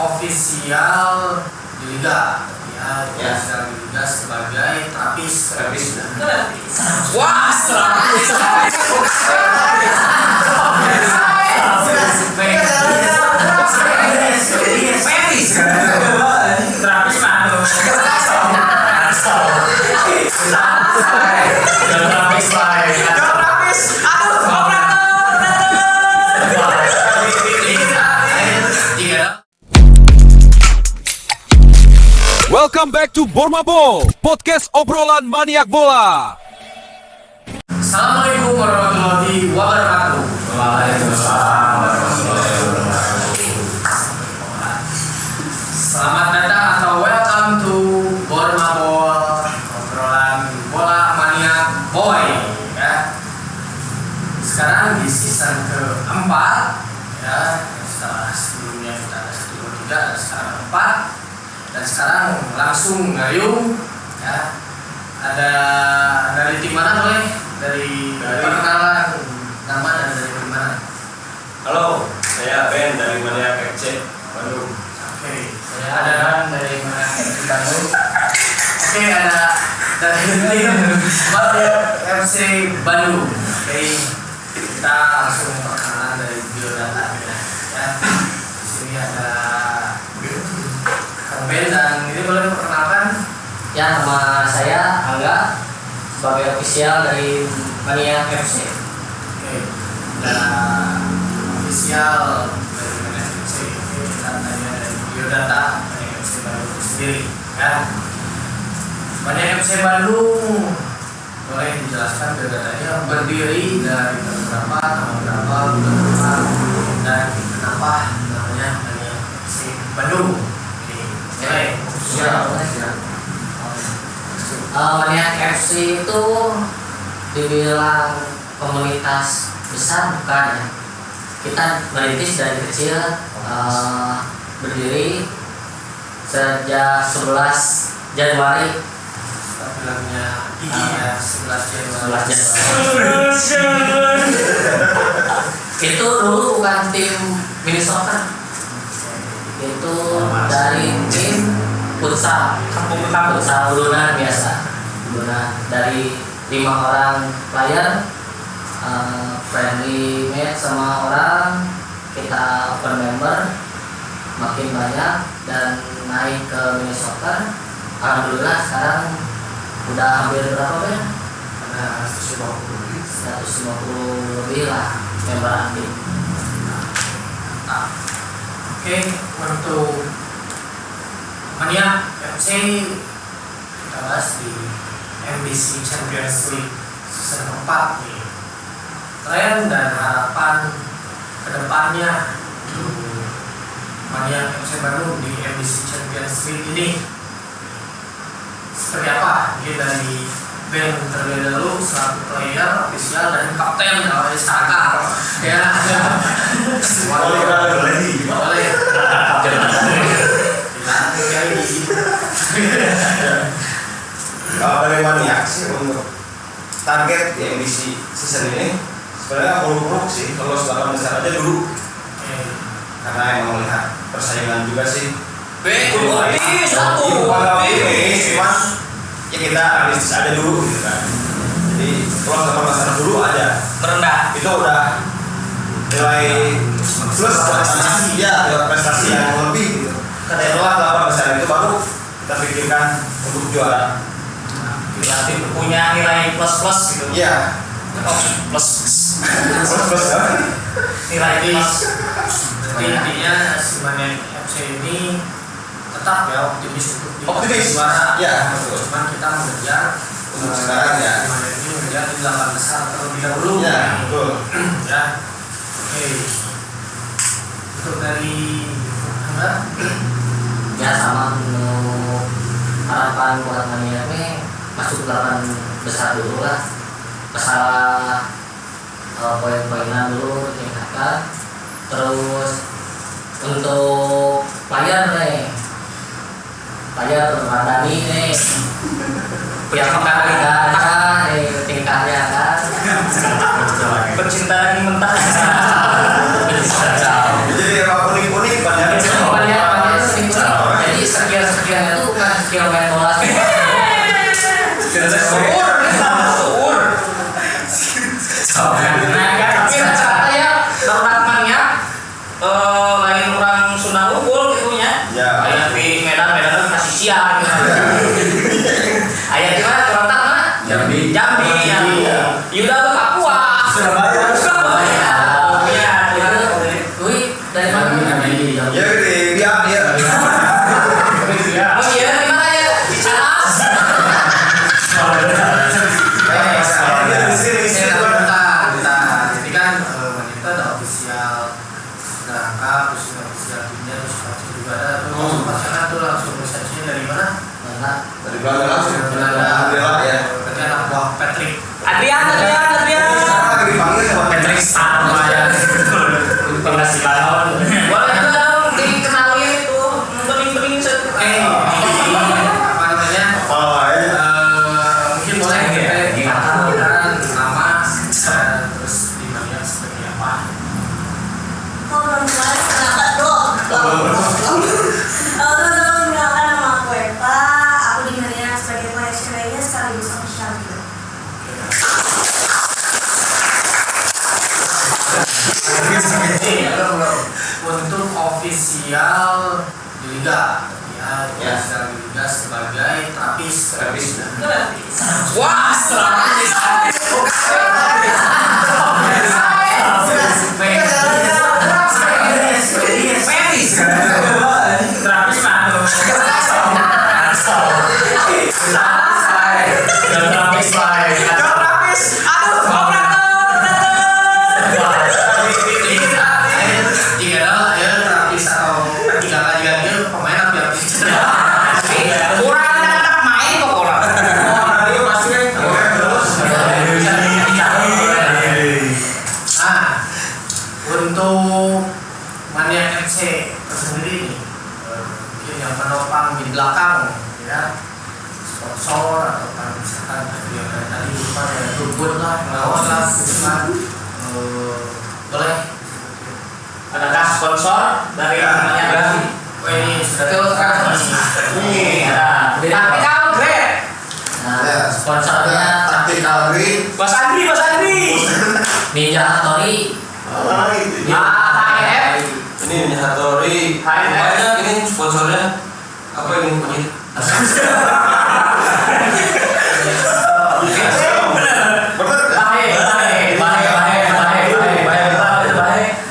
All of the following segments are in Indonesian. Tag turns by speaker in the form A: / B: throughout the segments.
A: ofisial di Liga ofisial di Liga sebagai terapis. Wah, terapis.
B: Welcome back to Bormabol, podcast obrolan maniak bola.
A: Assalamualaikum warahmatullahi wabarakatuh. Waalaikumsalam warahmatullahi wabarakatuh. Selamat datang atau welcome to Bormabol, obrolan bola maniak boy. Ya. Sekarang di season keempat, ya. Setelah sebelumnya kita ada 1, 2, 3, sekarang 4. Dan sekarang langsung ngayung, ya. Ada dari tim mana boleh? Dari perkenalan nama dan dari mana?
C: Halo, saya Ben dari Maniak FC Bandung.
A: Oke, saya ada dari Maniak FC Bandung. Oke, ada dari tim Maniak FC Bandung. Oke, kita langsung perkenalan dari biodata ya. Di sini ada Ben dan ini boleh perkenalkan?
D: Ya, nama saya Angga sebagai ofisial dari Maniak FC.
A: Oke, dan ofisial dari Maniak FC ini datanya dari biodata Maniak FC Bandung sendiri, ya. Maniak FC Bandung boleh dijelaskan biodatanya berdiri dari tahun berapa, bulan berapa, dan kenapa namanya Maniak FC Bandung? Boleh.
D: Maniak FC itu dibilang komunitas besar bukan ya. Kita merintis dari kecil, berdiri sejak 11 Januari.
A: Bilangnya gigi ya, 11
D: Januari. Itu dulu bukan tim mini soccer. Itu dari tim futsal urunan biasa, dari 5 orang player, friendly match sama orang, kita open member makin banyak dan naik ke mini soccer. Alhamdulillah sekarang udah hampir berapa ya?
A: Ada
D: 150 lebih lah member aktif.
A: Oke, untuk Maniak FC kita bahas di MBC Champions League season 4 nih. Tren dan harapan kedepannya untuk Maniak FC Bandung di MBC Champions League ini seperti apa? Mungkin dari Ben terlebih dahulu selaku player ofisial dan kapten kalau Saka ya. Boleh.
C: Kalau dari Maniak sih untuk target di MBC season ini sebenarnya muluk-muluk sih, kalau 8 besar aja dulu. Karena emang melihat persaingan juga sih. Cuman ya kita realistis aja dulu gitu kan. Jadi kalau 8 besar dulu aja
D: Merendah.
C: itu udah nilai plus prestasi ya, prestasi yang lebih gitu. Setelah 8 besar itu baru kita pikirkan untuk juara.
D: Berarti punya nilai plus gitu.
C: Iya.
D: Plus
A: Nilai plus. Jadi intinya si Maniak FC ini tetap ya optimis untuk juara.
C: Ya, betul.
A: Cuman kita mengejar
C: Untuk sekarang ya.
A: Maniak ini mengejar di 8 besar terlebih dahulu.
C: Ya, betul.
A: Ya. Oke. Untuk dari Anda
D: Ya sama untuk harapan buat Maniak ini masuk 8 besar dulu lah. Masalah poin-poinan dulu tingkatkan. Terus untuk player Mardani nih yang mengatakan tingkatnya kan pecinta daging mentah.
C: Jadi apa unik-unik banyak.
D: skill main bola.
A: Seur.
E: Nah, tapi rata-rata ya Darurat Maniak lain orang Sunda Unggul gitunya.
C: Ya.
E: Aya di Medan kan kasih siang gitu. Aya di mana terletak mana?
A: Jambi.
E: Jambi ya. Yuda ke Papua.
C: Surabaya.
E: Surabaya. Iya,
D: Wih, dari mana?
C: Ya gede, biar dia.
E: oh iya, di mana ya? Di Cianas.
A: Jadi kan wanita ada official berangkat, terus official timnya, terus pasti juga ada. Terus pasangan tuh langsung researchnya dari mana?
D: Mana?
C: Dari Belanda langsung.
A: Belanda.
C: Alhamdulillah ya.
A: Berarti anak buah Patrick.
E: Adrian.
C: Sekarang lagi dipanggil sama
E: Patrick sama ya. Pengasi balon. Boleh juga dong dikenalin itu bening-bening
A: Apa namanya?
C: Oh, ya.
A: Mungkin boleh kita kenalkan nama, terus di mana seperti apa?
F: Oh, belum mulai, kenapa dong? Teman-teman, kenalkan nama aku Eva. Aku di Maniak sebagai pemain ceweknya sekaligus official juga.
A: Untuk official di liga, ya,
C: Ya.
A: official di liga sebagai terapis.
E: Wah, terapis mana?
A: Jika ada ya terapis atau jika ada juga dia pemain atau terapis.
E: Kurang anak main kok orang.
C: Radio pasti kan.
A: Nah, untuk Maniak FC tersendiri nih, mungkin yang menopang di belakang, ya sponsor atau kan misalkan tadi lupa ya Rubun lah, melawan lah, misalkan boleh.
E: Adakah sponsor dari namanya Gazi?
A: Oh ini sudah
D: Betul sekali.
E: Nih, ada. Tapi kau Greg.
D: Nah, sponsornya
C: Taktikal Green.
E: Mas Andri.
D: Ninja Hattori.
E: HF.
C: Ini Ninja Hattori.
E: HF.
C: Banyak ini sponsornya. Apa ini?
E: Baik.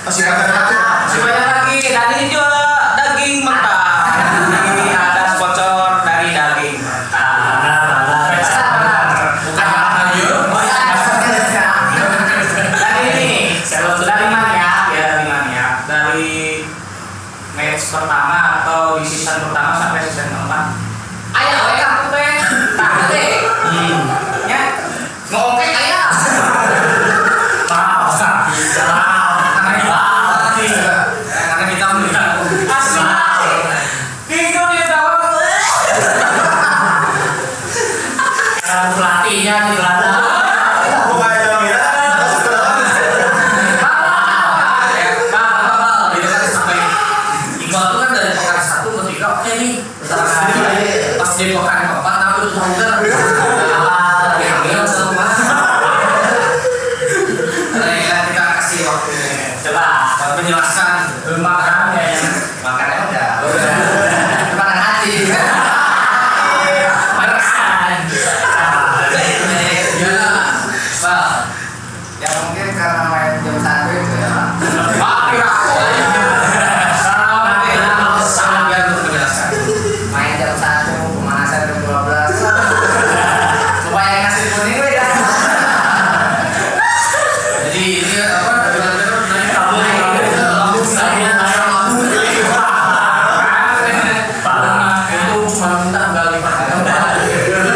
C: Masih ada satu.
E: Masih banyak lagi. Daging juga daging mentah. Ini ada sponsor dari daging mentah. Dan ini dari Maniak ya, dari match pertama atau di season pertama sampai season keempat. Ayo, kamu teh, tak teh. Ya, ngomong ayah.
A: karena kita melihat
E: Asik. Bingo dia tahu. Pelatihnya di Belanda.
C: Bukan jalan merah.
A: itu kan sampai Iqbal tuh kan dari pekan 1 ke 3 oke nih pas di pekan keempat aku tuh hunger kita kasih waktunya
E: Coba
A: menjelaskan
E: makan ya.
A: makannya udah
D: Makan hati.
E: Makan.
A: ya Bal
D: Ya mungkin karena main jam 1 itu ya.
E: Pakai aku.
A: sangat biar untuk menjelaskan
D: Main jam 1, pemanasan jam 12. Lumayan ngasih kuning ya.
A: jadi ini apa dari
E: Lambung saya.
A: itu cuma minta gali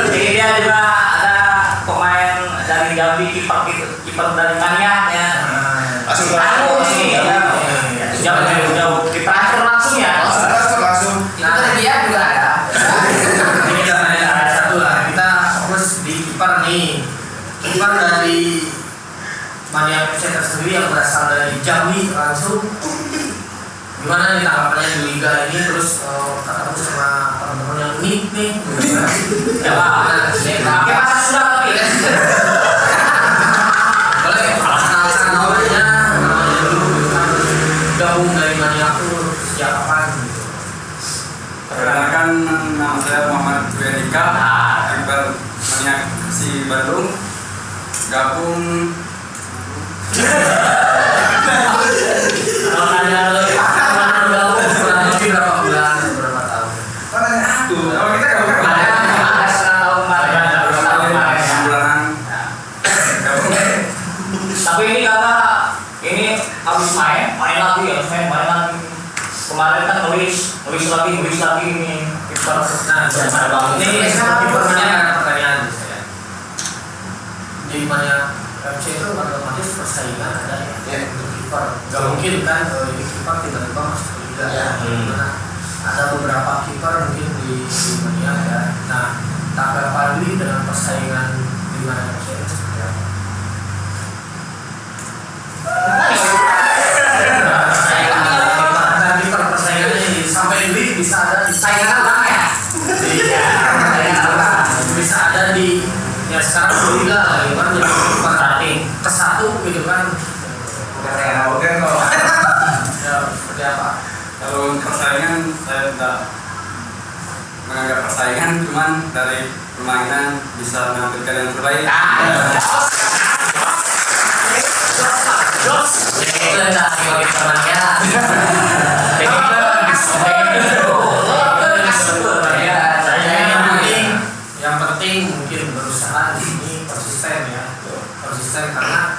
E: Jadi dia juga ada pemain dari Jambi, kiper dari Maniak ya.
C: Langsung
E: Aku sih jauh kita atur langsung ya.
C: langsung.
D: Itu kan dia juga ada.
A: ini kita ada satu lah kita fokus di kiper nih kiper dari Maniak FC tersendiri yang berasal dari Jambi langsung gimana nih tanggapannya di liga ini terus ketemu sama teman-teman yang unik nih.
E: Coba. Pakai bahasa Sunda tapi.
A: Boleh perkenalkan namanya dulu kan gabung dari Maniak tuh siapa gitu.
G: Perkenalkan, nama saya Muhammad Dika, member Maniak si Bandung, gabung.
D: Kalau nanya lu kemana lu gabung?
A: Kurang lebih berapa bulan, berapa tahun?
C: Kalau kita gak bukan
E: Ada setengah tahun kemarin.
G: Bulanan. Gabung.
E: Tapi ini karena ini habis main lagi ya, main lagi. Kemarin kan nulis lagi ini kiper.
A: Nah, ini kipernya ada pertanyaan nih saya. Di Maniak FC itu otomatis persaingan ada ya untuk kiper. Gak mungkin kan ini kiper tiba-tiba masuk ke liga ya. Gimana? Ada beberapa kiper mungkin di Maniak ya. Nah, Tagar Fadli dengan persaingan di Maniak FC itu seperti apa? Persaingannya sampai ini bisa ada di
E: Saingan apa ya?
A: Iya, bisa ada di ya sekarang liga lah, gimana jadi kiper ke satu gitu kan?
C: Oke kalau
A: Ya seperti apa?
G: Kalau untuk persaingan saya tidak menganggap persaingan, cuman dari permainan bisa menampilkan yang terbaik.
D: Itu udah sebagai temannya.
A: Yang penting mungkin berusaha di sini konsisten ya, konsisten karena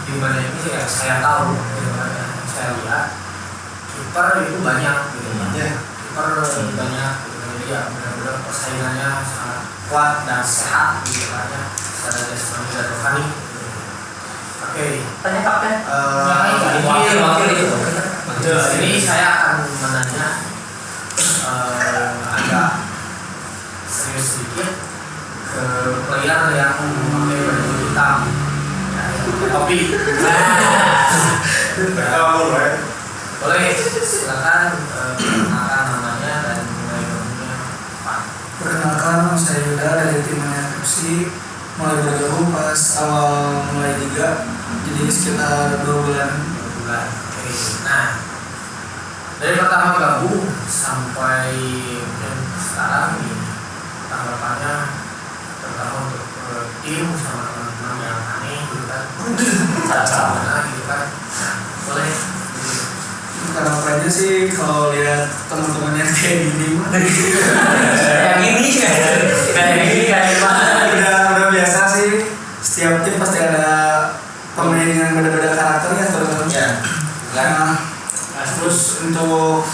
A: di mana ini ya saya tahu, gitu kan, ya. Saya lihat kiper itu banyak gitu kan.
C: ya.
A: Kiper banyak gitu kan. Jadi ya benar-benar persaingannya sangat kuat dan sehat gitu kan ya, secara jasmani dan rohani. Oke.
E: Tanya kapten.
A: Ini saya akan menanya agak serius sedikit ke player yang memakai baju hitam, ya, topi.
C: Kalau ya.
A: Boleh silakan perkenalkan namanya dan mulai gabungnya Pak.
H: Perkenalkan, saya Yuda dari tim Maniak FC. Mulai bergabung pas awal mulai liga, jadi sekitar 2 bulan.
A: Bulan. Oke. Nah, dari pertama gabung sampai mungkin sekarang ini tanggapannya terutama untuk tim sama teman-teman yang aneh gitu kan, cara gitu kan. Nah, boleh.
H: Harapannya sih kalau lihat teman-teman yang kayak gini mah udah biasa sih. Setiap tim pasti ada pemain yang beda-beda karakter ya teman-teman.
C: Ya.
H: Nah, terus untuk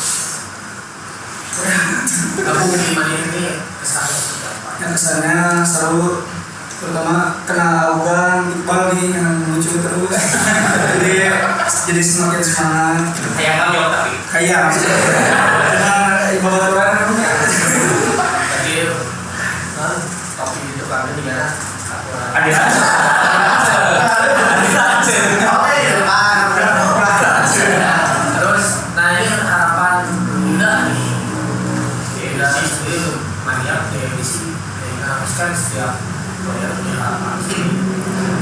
A: Gabung di Maniak ini kesannya seperti apa?
H: yang kesannya seru, terutama kenal Augan, Iqbal nih yang lucu terus. jadi semakin semangat.
E: Yang kamu jawab tapi.
H: Kayak cuma Iqbal orang punya.
A: Jadi topi itu kami di mana? Terus, nah ini harapan Yuda nih. Yuda sendiri Maniak di edisi kan setiap player punya harapan sendiri.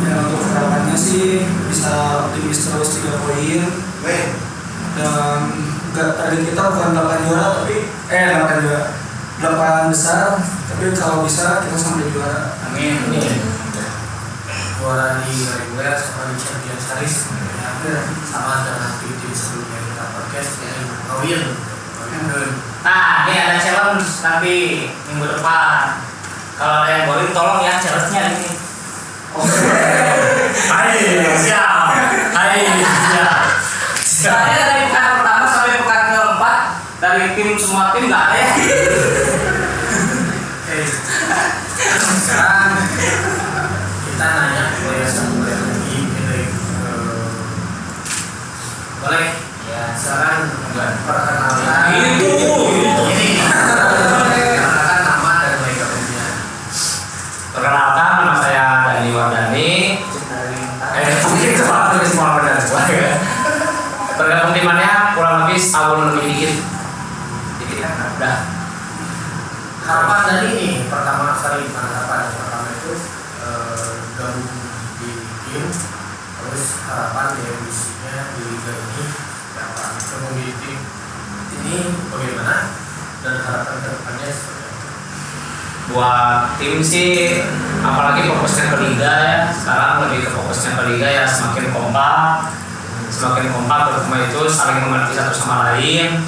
H: Ya untuk harapannya sih bisa optimis terus 3 poin dan nggak target kita bukan 8 juara tapi 8 juara 8 besar, tapi kalau bisa kita sampai juara.
E: Amin.
A: Juara di reguler sama di Champions Series ya. Sama dengan tim-tim sebelumnya kita podcast yang Awin.
E: Nah, ini ada challenge nanti minggu depan. Kalau ada yang boring, tolong ya challenge-nya ini. Siap. Saya dari pekan pertama sampai pekan keempat dari tim semua tim nggak ada ya.
A: Oke. Sekarang kita nanya ke player satu player lagi dari boleh ya silakan perkenalkan
E: Itu.
A: ini perkenalkan nama dan mulai gabungnya.
I: Perkenalkan, nama saya Dani Wardani. Mungkin sepatu semua benar semua ya. Tergantung di mana kurang lebih setahun lebih dikit kan udah
A: harapan dari ini pertama kali harapan yang pertama itu gabung di tim, terus harapan dari visinya di liga ini dapat gabung di tim ini bagaimana dan harapan kedepannya seperti apa?
I: Buat tim sih, apalagi fokusnya ke liga ya, sekarang lebih ke fokusnya ke liga ya, semakin kompak bertemu itu saling mengerti satu sama lain,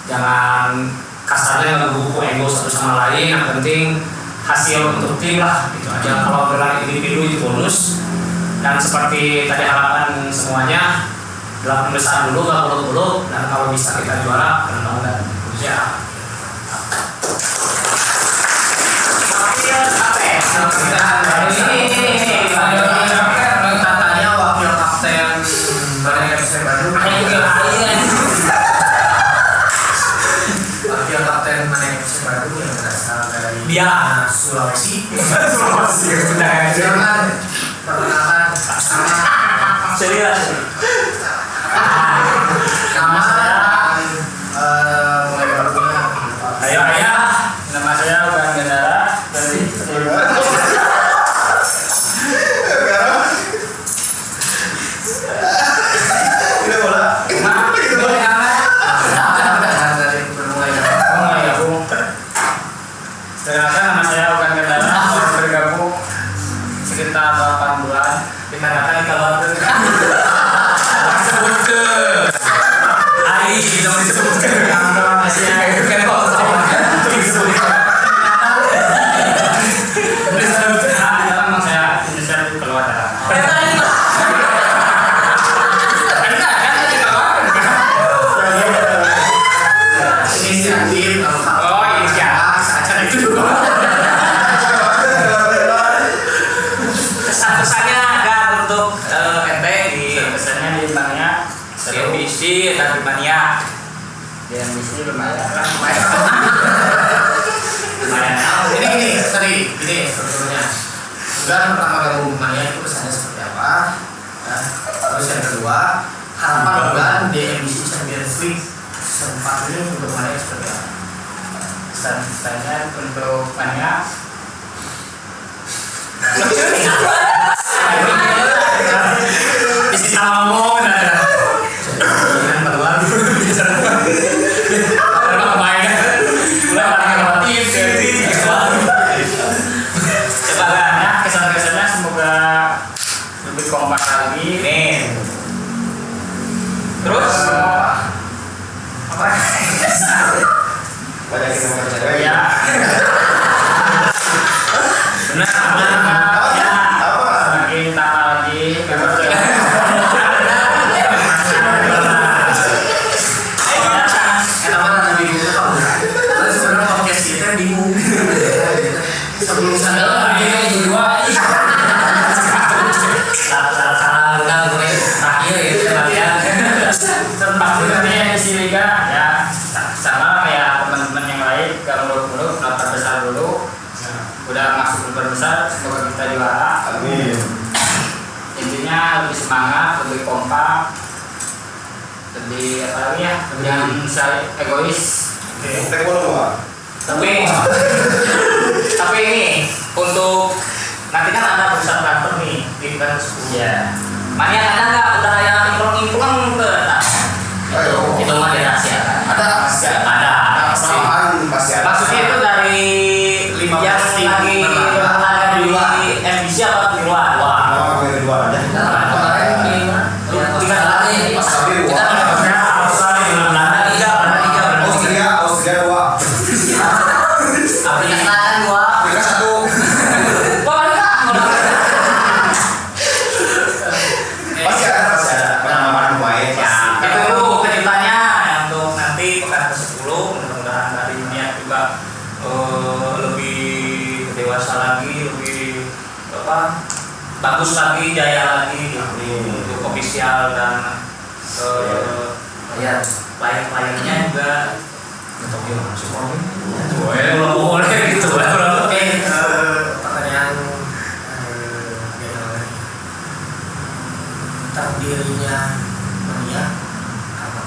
I: jangan kasarnya ngebuku ego satu sama lain, yang penting hasil untuk tim lah gitu aja. Kalau gelar individu itu bonus, dan seperti tadi harapan semuanya 8 besar dulu, gak buluk-buluk, dan kalau bisa kita juara keren banget ya.
A: Katanya wakil kapten Mania FC Bandung. Wakil kapten Mania FC Bandung yang berasal dari Sulawesi. Silakan perkenalkan sama
E: Serius.
A: nama dan mulai berguna.
E: Ayo, nama saya Ugan Gendara dari nama saya Ugan Gendara, baru bergabung sekitar 8 bulan. Dikatakan kalau disebutkan Ai, kita mau disebutkan namanya kayak memang saya inisial keluar darah.
A: Inisiatif
E: Oh, inisial.
A: saja itu.
E: Kesan-kesannya agak untuk ente di kesannya di banknya CNBC dan di Mania. CNBC lumayan.
A: Ini sebetulnya Ugan pertama gabung Mania itu kesannya seperti apa? Nah, terus yang kedua harapan Ugan di MBC Champions League sempat ini untuk Mania seperti apa?
E: Kesan-kesannya untuk Mania. Isi sama ngomong ada. Jangan keluar dulu bisa. Karena kemarin mulai paling relatif coba ya kesan-kesannya semoga lebih kompak lagi nih. Terus apa?
C: Banyak kita percaya.
E: Ya. Benar, ya. Semakin tambah lagi
A: Sebelum sana
E: tempat berikutnya isi liga ya sama kayak teman-teman yang lain, kalau muluk-muluk daftar besar dulu, udah masuk daftar besar semoga kita juara.
C: Amin.
E: Intinya lebih semangat, lebih kompak, lebih apa lagi ya, jangan saya egois. Tapi ini untuk nanti kan ada pusat transfer nih di bulan 10.
I: Ya.
E: Mania ada nggak udah kayak implang ke?
D: Itu mah dirahasiakan.
E: Ada.
C: Pasti ada.
E: Maksudnya itu dari yang lagi di MBC apa di luar?
C: Mau di luar aja.
D: Kemarin di mana? Tiga kali
C: Pas kali
D: kita
C: Austria 2.
D: Afrika Selatan 2.
C: Afrika 1. Pasti ada penambahan pemain.
E: Itu dulu kejutannya untuk nanti pekan ke-10, mudah-mudahan dari dunia juga lebih dewasa lagi, lebih bagus lagi, jaya lagi untuk ofisial dan lain-lainnya juga.
I: Boleh gitu.
A: Oke, pertanyaan terdirinya Mania apa?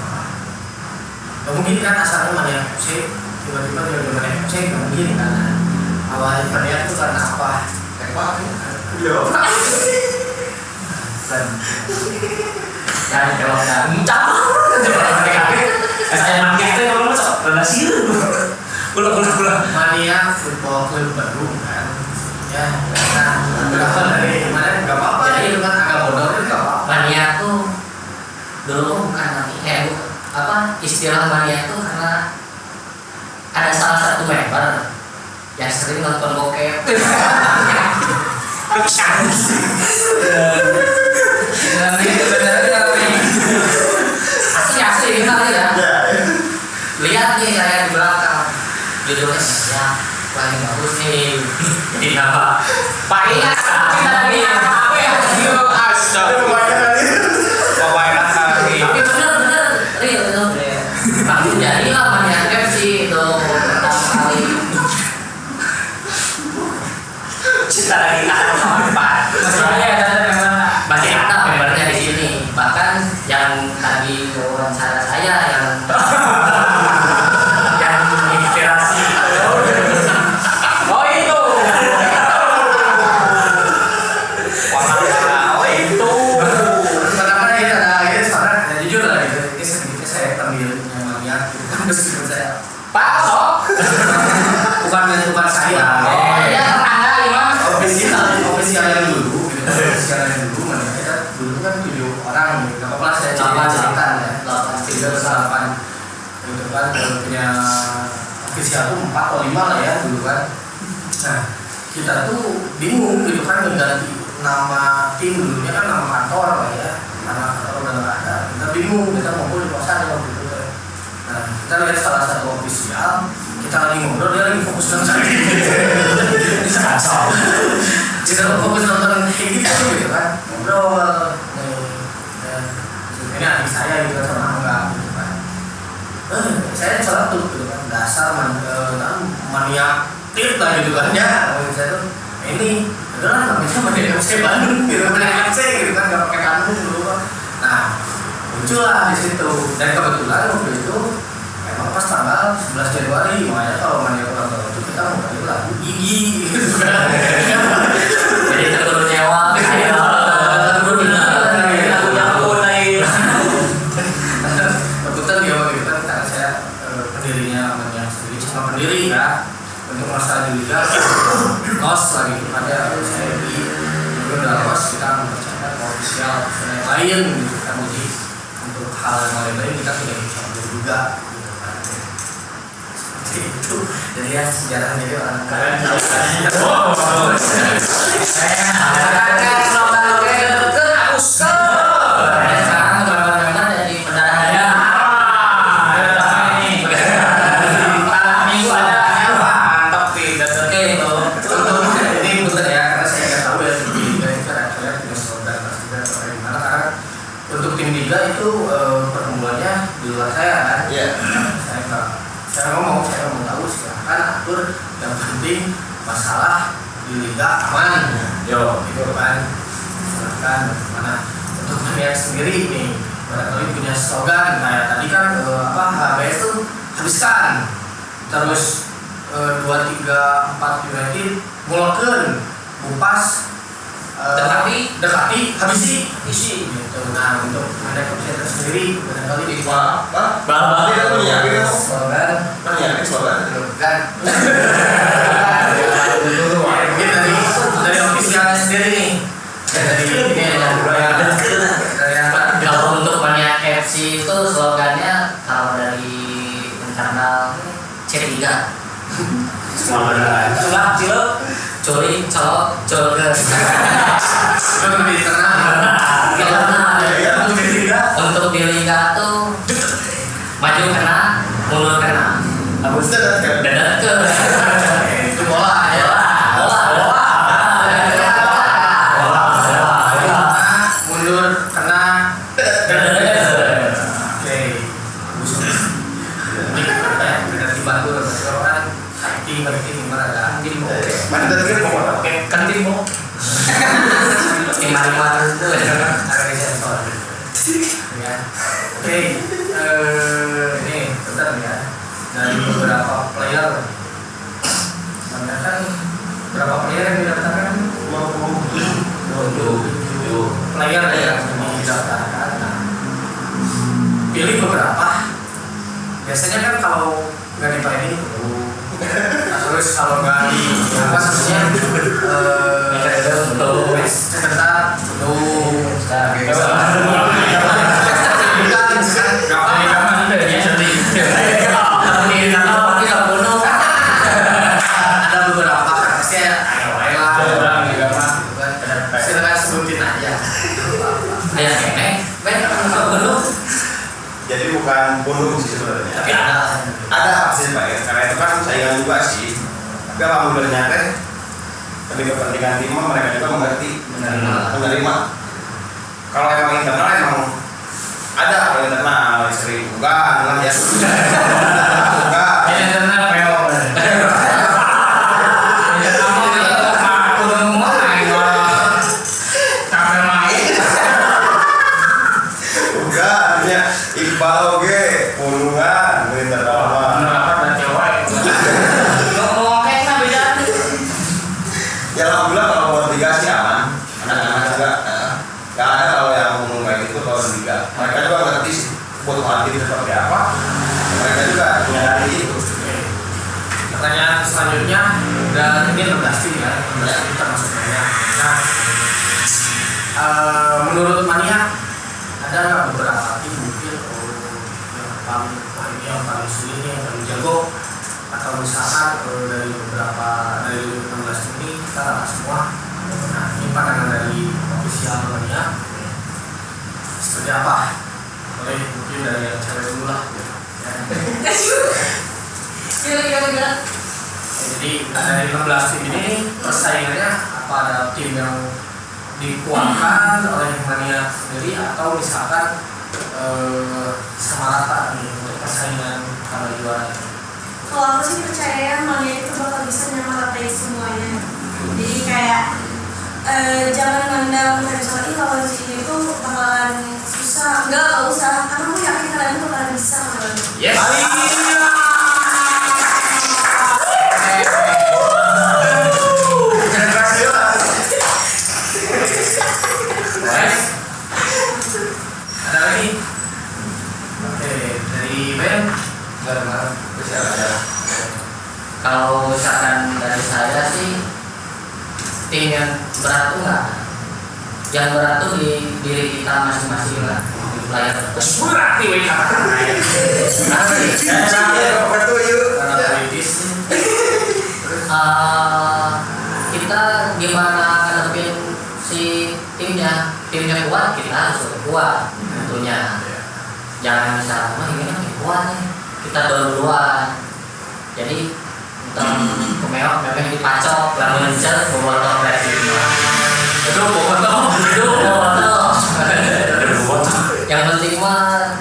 A: Mungkin kan asalnya Mania FC tiba-tiba dia cek mungkin karena awalnya Mania itu karena apa? Apa?
C: Iya.
I: Dan kalau nggak mencapur, saya makin itu kalau masuk relasi pulang.
A: Mania Football Club Bandung kan, ya. Nah, berasal dari mana? Gak apa-apa ya, itu kan agak bodoh itu gak apa-apa.
D: Mania tuh dulu bukan istilah mania tuh karena ada salah satu member yang sering nonton bokep. Asli gimana ya? Lihat nih saya di belakang, judulnya ya paling bagus nih.
I: Ini apa? Pak Ingat, kita lagi apa ya? Yo asyik. Pemain lagi.
D: Tapi bener real itu. Tapi jadilah mania FC itu pertama kali.
I: Kita lagi apa? Masalahnya ada memang
D: Masih ada membernya di sini. Bahkan yang tadi wawancara saya yang
I: inspirasi. Oh itu. Oh itu.
A: Kenapa ini ada seorang ya jujur lah gitu. Ini sedikit saya tampilnya Mania meskipun saya
I: Pak Sok.
A: bukan saya.
I: Oh iya tetangga gimana?
A: Ofisial yang dulu gitu. Ofisial yang dulu Mania kita dulu kan 7 orang gitu. Gak apa-apa saya cerita ya. 8 gitu kan kalau punya ofisial tuh 4 atau 5 lah ya dulu kan. Nah kita tuh bingung gitu kan mengganti nama tim dulunya kan nama kantor lah ya, nama kantor udah nggak ada, kita bingung kita ngumpul di kosan waktu itu kan. Nah kita lihat salah satu ofisial, kita lagi ngobrol dia lagi fokus nonton bisa kacau kita fokus nonton gitu kan ngobrol ini adik saya gitu kan sama Angga gitu kan. Saya salah tuh gitu kan dasar mania klip lah gitu kan ya. Saya tuh ini adalah namanya Mania FC Bandung gitu, Mania FC gitu kan nggak pakai Bandung dulu. Nah muncullah di situ dan kebetulan waktu itu emang pas tanggal 11 Januari makanya kalau Mania ulang tahun itu kita mau balik lagu Gigi gitu kan.
D: jadi terlalu nyewa.
A: Kebetulan dia waktu itu kan karena saya pendirinya Mania sendiri sama pendiri ya untuk masalah di liga los lagi gitu ada saya di udah los kita mempercayakan ke ofisial yang lain gitu kan jadi untuk hal yang lain kita tidak bisa juga gitu kan seperti itu jadi ya sejarahnya dia orang keren
D: Sekarang teman-teman jadi pendarahannya.
A: Ini betul ya karena saya nggak tahu ya di liga itu kan saya punya slogan juga atau gimana karena untuk tim liga itu pertemuannya di luar saya kan.
C: Iya.
A: Saya ngomong tahu silahkan atur yang penting masalah di liga aman.
I: Yo.
A: Gitu kan silahkan mana untuk Mania sendiri nih barangkali punya slogan kayak tadi kan HBS tuh habiskan terus 2, 3, 4 United mulaukeun Bupas dekati habisi gitu. Nah untuk Mania Kopsenter sendiri barangkali di
C: Dia punya
A: slogan
C: slogan.
A: kan mungkin dari ofisialnya sendiri nih dari ini
D: Kalau untuk Mania FC itu slogannya kalau dari internal C3
I: Semua beneran.
D: Celak, cilok, curi, colok, colok.
A: untuk di tengah
D: Untuk di liga tuh maju kena, mundur kena. Dadat ke.
A: itu bola ya
D: Bola.
A: mundur kena oke ini kan apa ya benar dibantu berarti orang fighting gimana kan
C: Mana tadi kan
D: Kan tim mau. Iman itu
A: ada di sensor ya oke ini bentar ya dari beberapa player. Sebenarnya kan berapa player yang didaftarkan? 27 player yang didaftarkan. Nah, pilih beberapa. Biasanya kan kalau nggak dipilih terus kalau nggak di apa namanya sebentar ada beberapa kasusnya silakan sebutin aja. Ayah nenek,
C: Jadi bukan bunuh sih sebenarnya.
D: Tapi
C: Ada pasti Pak ya, karena itu kan saingan juga sih. Tapi alhamdulillahnya teh demi kepentingan tim mereka juga mengerti menerima. Kalau emang internal emang ada kalau internal sering bukan lah ya. Enggak.
E: Internal peo.
C: Enggak, artinya Iqbal oge pulungan internal mah. Ya alhamdulillah kalau buat liga sih aman. Anak-anak juga nggak ada kalau yang ngomong kayak gitu kalau di liga. Mereka juga ngerti sih kebutuhan tim seperti apa. Mereka juga menyadari itu.
A: Pertanyaan selanjutnya dan ini 16 tim ya, 16 tim termasuk banyak. Nah, menurut Mania ada nggak beberapa tim mungkin yang paling wah ini yang paling sulit nih, yang paling jago, atau misalkan dari beberapa dari 16 tim ini kita rata semua. Nah, ini pandangan dari official Mania seperti apa? Boleh mungkin dari yang cewek dulu lah.
F: Gila.
A: Jadi dari 16 tim ini persaingannya apa, ada tim yang dikuatkan oleh Mania sendiri atau misalkan sama rata nih untuk persaingan kalau juara?
F: Kalau aku sih percaya Mania itu bakal bisa nyamaratain semuanya. Jadi kayak jangan mandang kayak misalnya kalau di sini itu bakalan susah. Enggak usah, karena aku yakin kalian tuh bakalan bisa.
E: Yes.
A: Ada lagi? Oke, dari Ben.
D: kalau misalkan dari saya sih tim yang berat tuh nggak, yang berat tuh di diri kita masing-masing lah, di player.
E: Berarti weh kata.
A: Karena politis.
D: Kita gimana ngadepin si timnya kuat, kita harus kuat tentunya. Jangan misalnya ini kan kuat nih, kita duluan. Jadi untuk kemeok memang dipacok, gak mengejar botol presiden. Itu botol. Yang penting mah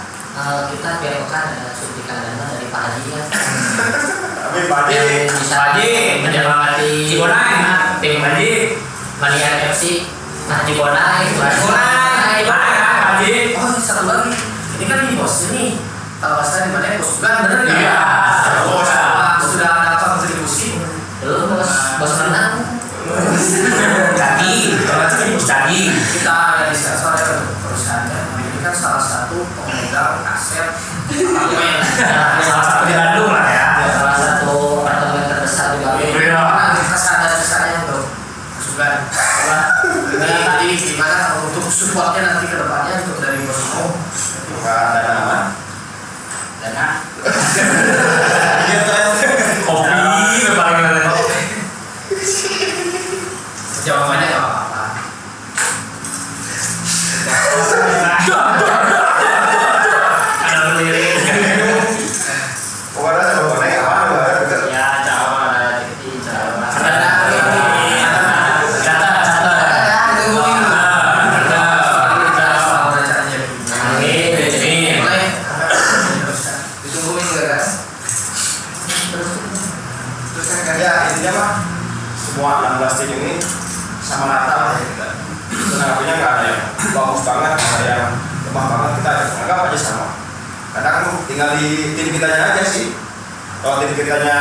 D: kita biar kan ada suntikan dana dari Pak Haji ya.
C: Tapi Pak Haji
D: Bisa Haji menyemangati
E: Cibonai,
D: tim Haji Mania FC Cibonai
E: Haji.
A: Oh, satu lagi. Ini kan di bos ini. Kalau saya di mana bos bukan bener nggak?
E: Iya.
A: Sudah ada kontribusi.
D: belum bos menang.
E: Jadi
A: Kita ada di sensor ya untuk perusahaannya. Ini kan salah satu pemegang aset apartemen.
E: salah satu di Bandung lah ya.
D: Salah satu apartemen terbesar di Bandung.
A: Nah, kita sadar sisanya untuk masukan. Ini tadi gimana untuk supportnya nanti ke depannya untuk dari bos mau.
C: ada nama.
E: Dana. Kopi paling
A: Jawabannya nggak apa-apa.
E: ada lirik.
C: Pokoknya ada pokoknya apa ada.
E: Ya, Jawa ada jadi Jawa.
C: Ya intinya mah semua 16 tim ini sama rata lah ya kita. Artinya nggak ada yang bagus banget, nggak ada yang lemah banget, kita anggap aja sama. Kadang tinggal di tim kitanya aja sih. Kalau tim kitanya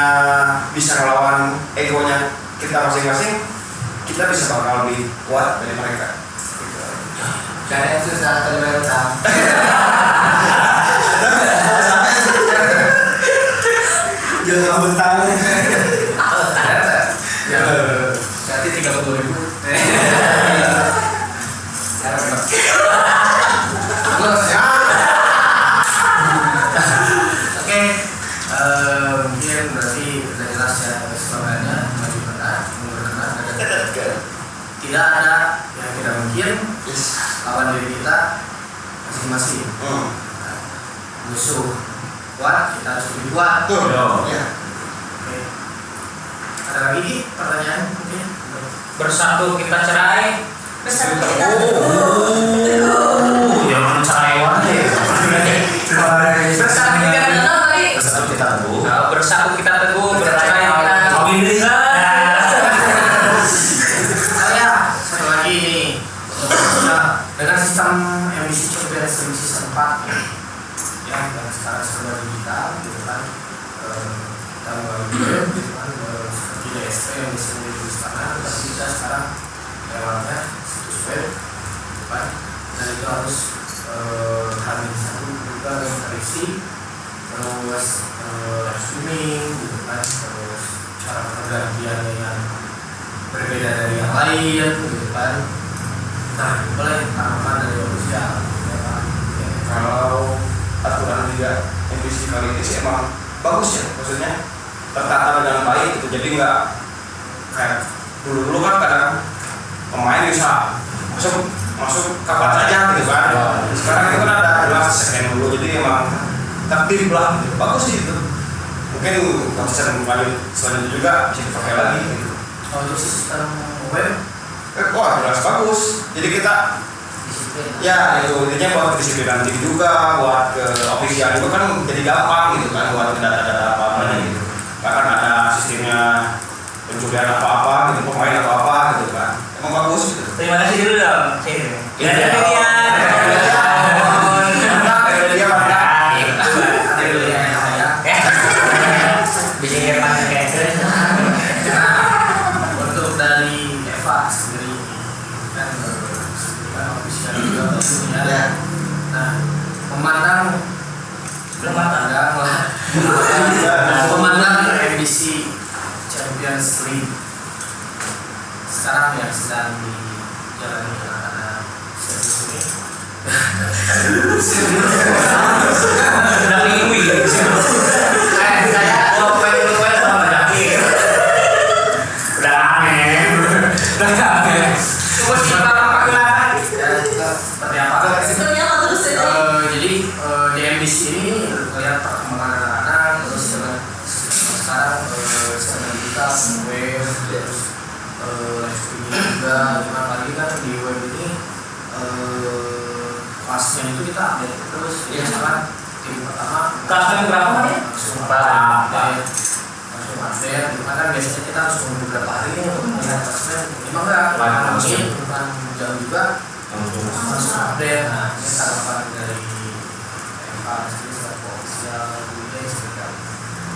C: bisa ngelawan egonya kita masing-masing, kita bisa bakal lebih kuat dari mereka.
D: Karena susah terbentam.
H: Jangan bentang.
A: Ya, berarti 30.000. Oke, mungkin berarti udah jelas ya slogannya maju benar, mundur benar, tidak ada yang tidak mungkin lawan diri kita masing-masing. Musuh kuat, kita harus lebih kuat. Ya. Oke. Ada lagi pertanyaan mungkin?
I: Bersatu kita cerai.
F: Bersatu kita
I: Jangan cerai wae.
F: bersatu kita tadi.
A: Bersatu kita teguh.
I: Bersatu kita teguh, bercerai kita kawin deui.
A: Saya satu lagi nih. Nah, dengan sistem emisi Champions League season 4 ya, dan sekarang serba digital gitu kan, kita mulai gitu kan, seperti DSP yang bisa di istana, tapi kita sekarang lewatnya situs web gitu kan, dan itu harus hamil satu juga yang terisi, terus live streaming gitu kan, terus cara pergantiannya yang berbeda dari yang lain gitu kan. Nah, boleh tanggapan dari ofisial ya Pak?
C: Kalau aturan Liga NPC kali ini sih emang bagus ya, maksudnya tertata dengan baik gitu, jadi nggak kayak dulu kan kadang pemain bisa masuk kapan saja gitu kan. Sekarang itu kan ada jelas segmen dulu, jadi emang tertib lah gitu. Bagus sih itu, mungkin konsisten kembali selanjutnya juga bisa dipakai lagi gitu.
A: Untuk sistem web
C: Wah jelas bagus, jadi kita ya itu intinya buat kedisiplinan tim juga, buat ke official juga kan jadi gampang gitu kan, buat data-data apa-apa gitu. Bahkan ada sistemnya pencurian apa-apa gitu, pemain apa-apa gitu kan, emang bagus gitu.
E: Terima kasih dulu dong.
C: Iya.
A: untuk dari Eva sendiri kan official juga tentunya.
C: Ya.
A: Nah, memandang
E: Belum matang.
A: memandang NBC Champions League sekarang yang sedang dijalani anak-anak series ini.
I: Sudah minggu
E: Saya mau poin sama Jaki.
I: udah aneh.
E: Coba sih Bapak Kelan.
A: Ya, seperti apa?
F: Sebenarnya apa terus ya?
A: Jadi di MBC ini lihat perkembangan anak-anak, terus dengan sekarang sedang kita web, terus live streaming juga. Cuma lagi kan di web ini kelasnya itu kita update terus. Jadi misalkan tim pertama
E: Kelasnya berapa nih?
A: langsung update, gitu kan biasanya kita harus tunggu beberapa hari untuk melihat kelasnya. Emang enggak? Mungkin bukan jam juga langsung update. Nah, ini tanggapan dari MK sendiri selaku official juga seperti apa?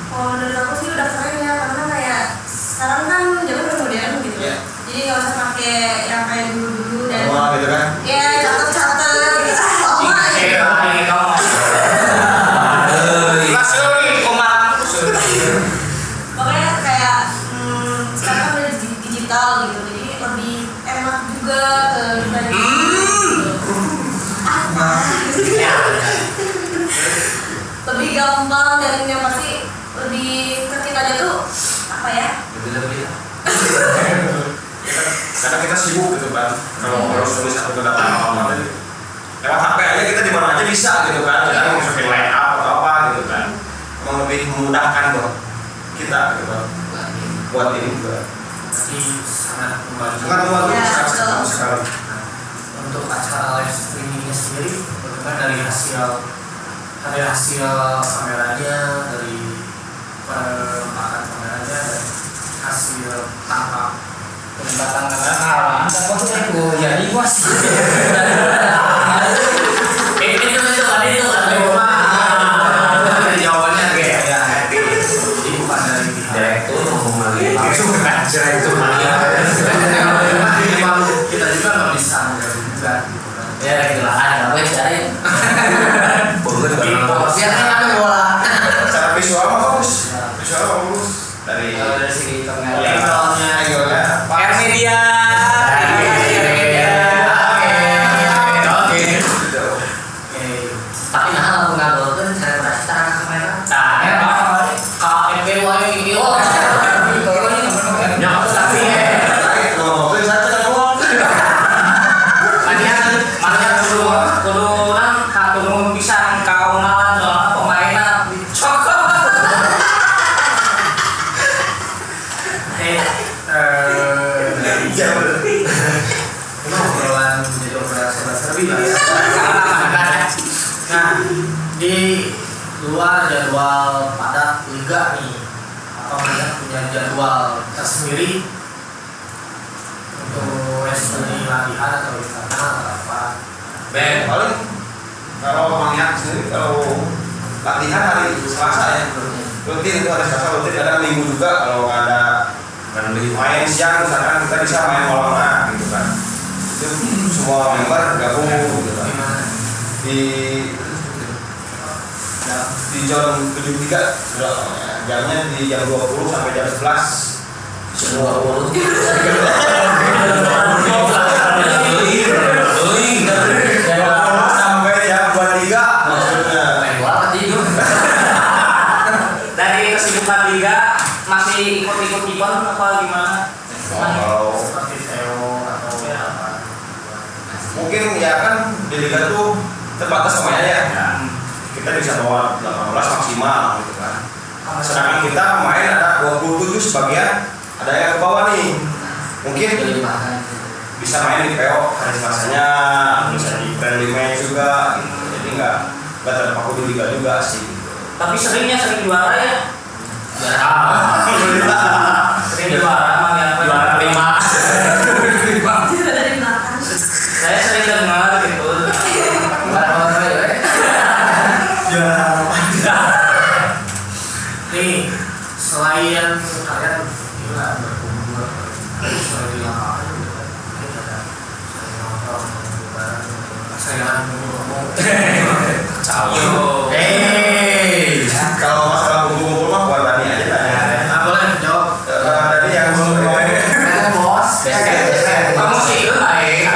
F: Kalau dari aku sih udah keren ya, karena kayak sekarang kan zaman udah modern gitu.
C: Iya.
F: Jadi nggak usah pakai yang kayak dulu-dulu dan
C: Wah gitu kan.
F: ya catat-catat gitu. Oh my. Pokoknya kayak sekarang udah digital gitu, jadi lebih enak juga apa? Lebih gampang dan yang pasti lebih ketik aja tuh apa ya?
A: Lebih-lebih
C: Karena kita sibuk gitu kan, kalau harus tulis satu data apa-apa gitu. Lewat HP aja kita di mana aja bisa gitu kan, jangan masukin line up atau apa gitu kan. Emang lebih memudahkan buat kita gitu kan, buat ini juga.
A: Jadi sangat membantu.
C: Sangat membantu
F: Ya,
C: sangat
F: betul.
C: sekali.
A: Untuk acara live streamingnya sendiri, bagaimana dari hasil kameranya, dari penampakan kameranya, dan hasil tampak
I: Penempatan kamera ada kok tuh gue jadi was.
A: itu tadi itu jawabannya kayak ya happy.
I: Kira itu mania.
A: Memang kita juga nggak bisa menggabungkan gitu kan.
D: Ya gila ada gue cari.
I: Bogor juga nonton.
D: Biasanya kami bola.
C: Secara visual mah bagus. Visual mah bagus. Dari
D: Dari segi kamera.
C: angle-nya
E: Air media.
I: Oke.
C: gitu.
D: Tapi nah kalau nggak kan cara berasal kamera.
E: Nah, ya Pak.
D: Kalau FPW video.
I: Nyok tapi
C: Ngomongin satu kan ngomong.
E: Mania kudu nang kudu bisa kaunalan soalnya pemainnya dicokot.
C: Iya bener.
A: Ini obrolan jadi obrolan serba-serbi lah ya. Nah, di luar jadwal padat liga nih, atau banyak punya jadwal tersendiri untuk studi latihan atau internal atau apa?
I: Ben.
C: Paling kalau maniak sendiri kalau latihan hari Selasa ya rutin itu hari Selasa rutin, ada Minggu juga kalau nggak ada main siang misalkan kita bisa main malam gitu kan, itu semua member gabung gitu kan di jam 73 sudah jamnya di jam 20 sampai jam 11 sampai jam 23 maksudnya.
D: Apa tidur?
E: Dari kesibukan liga masih ikut-ikut event apa gimana?
C: Kalau
A: Seperti SEO atau apa?
C: mungkin ya kan di liga tuh terbatas pemainnya ya. Kita bisa bawa 18 maksimal gitu kan. Sedangkan kita main ada 27 sebagian, ada yang ke bawah nih. Mungkin
D: Jadi makan.
C: bisa main di PO hari Selasanya, bisa di friendly match juga gitu. Jadi nggak terpaku di liga juga sih gitu.
E: Tapi seringnya sering juara ya. Sering juara mania apa?
I: Juara 5.
F: Tidak dari belakang.
E: Saya sering dengar gitu.
A: Nih, selain kalian gila berkumpul selain di lapangan gitu kan, mungkin ada selain nongkrong bareng, selain ngomong.
I: Ciao.
C: Kalau masalah kumpul-kumpul mah buat Dani aja lah ya.
A: Nah, boleh jawab.
C: Dani yang ngomong.
D: Bos.
E: Kamu sih itu baik.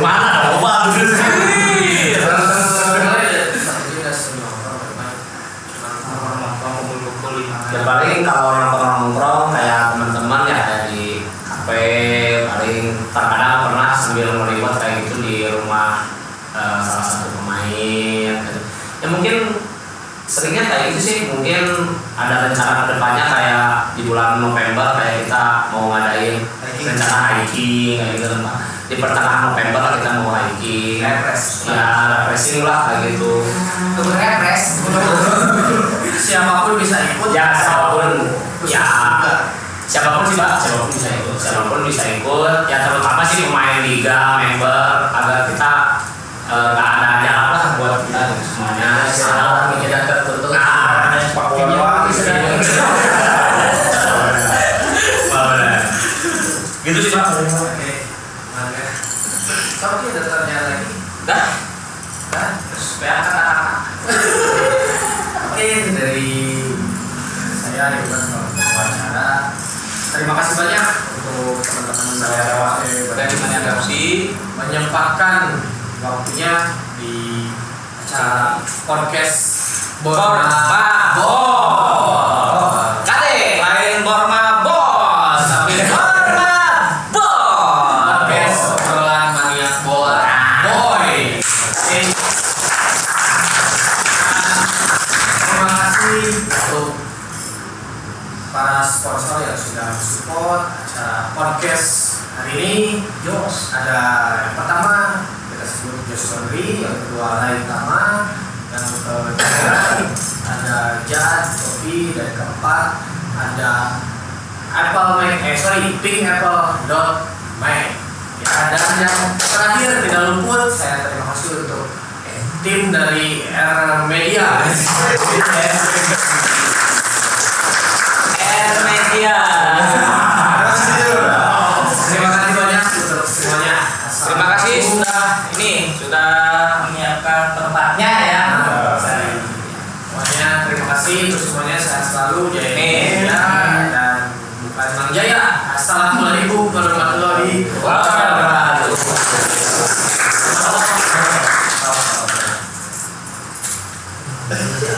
I: Mana loba dulu sih. Ya paling kalau nongkrong kayak teman-teman ya ada di kafe, paling terkadang pernah sambil meliput kayak gitu di rumah salah satu pemain. Ya mungkin seringnya kayak gitu sih. Mungkin ada rencana kedepannya kayak di bulan November kayak kita mau ngadain rencana hiking kayak gitu kan. Di pertengahan November lah kita mau hiking.
A: Refresh.
I: Ya refreshing lah kayak gitu.
D: Tunggu refresh.
A: Siapapun bisa ikut.
I: Ya siapapun ya
A: Juga.
I: siapapun sih Pak, siapapun bisa ikut ya, terutama sih pemain liga member agar kita nggak ada jarak lah buat kita gitu semuanya.
D: Orang tidak tertutup.
I: Nah,
C: Pak Bola
I: gitu sih Pak.
A: Oke, mangga. Kalau kita tanya lagi,
E: Dah,
A: kan?
E: supaya kata-kata.
A: Oke, dari saya Iwan wawancara. Terima kasih banyak untuk teman-teman
E: Dan gimana adopsi?
A: menyempatkan waktunya di acara podcast
E: Borma Bos. Kade, lain Borma Bos, tapi Borma Bos.
A: Podcast obrolan maniak bola. Boy. Oke. Terima kasih untuk para sponsor yang sudah support acara podcast hari ini. Jos, ada yang pertama kita sebut Jos Laundry, yang kedua Lain Tama, yang ketiga ada Jad Kopi, dan keempat ada Pink Apple Mac. Ya, dan yang terakhir tidak luput, saya terima kasih untuk tim dari R Media.
E: Air Media.
C: Terima kasih.
E: nih sudah menyiapkan tempatnya ya.
A: Semuanya terima kasih untuk semuanya, sehat selalu, jaya
E: Amin.
A: ya, dan bukan Mang Jaya. Assalamualaikum warahmatullahi wabarakatuh.
E: Wabarakatuh.